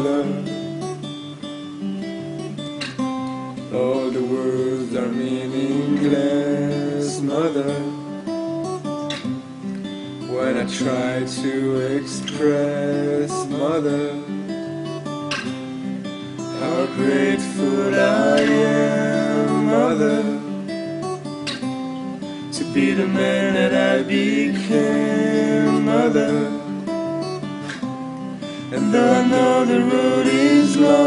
mother. All the words are meaningless, mother. When I try to express, mother, how grateful I am, mother, to be the man that I became, mother. And though I know the road is long,